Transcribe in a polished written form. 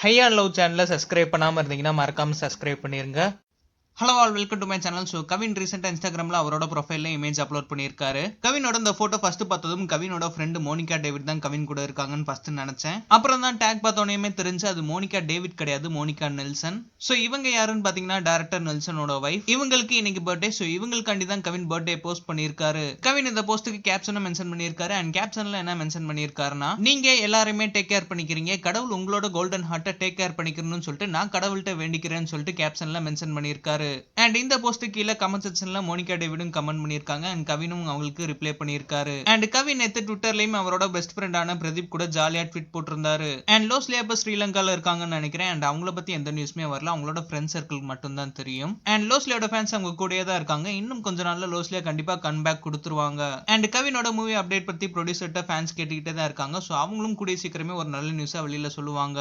High and love சேனலை subscribe பண்ணாமல் இருந்தீங்கன்னா மறக்காமல் சப்ஸ்கிரைப் பண்ணிருங்க. Hello all, welcome to my channel. So Kavin ரீசெண்டாக இன்ஸ்டாகிராமில் அவரோட ப்ரொஃபைலில் இமேஜ் அப்லோட் பண்ணியிருக்காரு. கவினோட இந்த ஃபோட்டோ ஃபர்ஸ்ட் பார்த்ததும் கவினோட ஃப்ரெண்டு மோனிகா டேவிட் தான் கவின் கூட இருக்காங்கன்னு ஃபர்ஸ்ட் நினைச்சேன். அப்புறம் தான் டேக் பார்த்தோன்னே தெரிஞ்சு அது மோனிகா டேவிட் கிடையாது, மோனிகா நெல்சன். ஸோ இவங்க யாருன்னு பார்த்தீங்கன்னா டேரக்டர் நெல்சனோட வைஃப். இவங்களுக்கு இன்னைக்கு பர்த்டே. ஸோ இவங்களுக்காண்டி தான் கவின் பர்த்டே போஸ்ட் பண்ணியிருக்காரு. கவின் இந்த போஸ்ட்டுக்கு கேப்ஷனும் மென்ஷன் பண்ணியிருக்காரு. அண்ட் கேப்ஷனில் என்ன மென்ஷன் பண்ணியிருக்காருன்னா, நீங்க எல்லாருமே டேக் கேர் பண்ணிக்கிறீங்க, கடவுள் உங்களோட கோல்டன் ஹார்ட்டை டேக் கேர் பண்ணிக்கணும்னு சொல்லிட்டு நான் கடவுள்கிட்ட வேண்டிக்கிறேன்னு சொல்லிட்டு கேப்ஷன்ல மென்ஷன் பண்ணியிருக்காரு. அண்ட் இந்த போஸ்ட் கீழே கமெண்ட் செக்ஷன்ல மோனிகா டேவிடும் கமெண்ட் பண்ணிருக்காங்க. அண்ட் கவினும் அவங்களுக்கு ரிப்ளை பண்ணிருக்காரு. அண்ட் கவின் நேத்து ட்விட்டர்லயும் அவரோட பெஸ்ட் ஃப்ரெண்டான பிரதீப் கூட ஜாலியா ட்வீட் போட்டிருந்தாரு. அண்ட் லோஸ்லியா இப்ப ஸ்ரீலங்கால இருக்காங்கன்னு நினைக்கிறேன். அண்ட் அவங்கள பத்தி எந்த நியூஸ்மே வரல, அவங்களோட ஃப்ரெண்ட் சர்க்கிள் மட்டும் தான் தெரியும். அண்ட் லோஸ்லியோட ஃபேன்ஸ் அவங்க கூடயே தான் இருக்காங்க. இன்னும் கொஞ்ச நாள்ல லோஸ்லியா கண்டிப்பா கம்பேக் கொடுத்துருவாங்க. அண்ட் கவினோட மூவி அப்டேட் பத்தி ப்ரொடியூசர்ட்ட ஃபேன்ஸ் கேட்டுக்கிட்டே தான் இருக்காங்க. ஸோ அவங்களும் கூடிய சீக்கிரமே ஒரு நல்ல நியூஸா வெளியில சொல்லுவாங்க.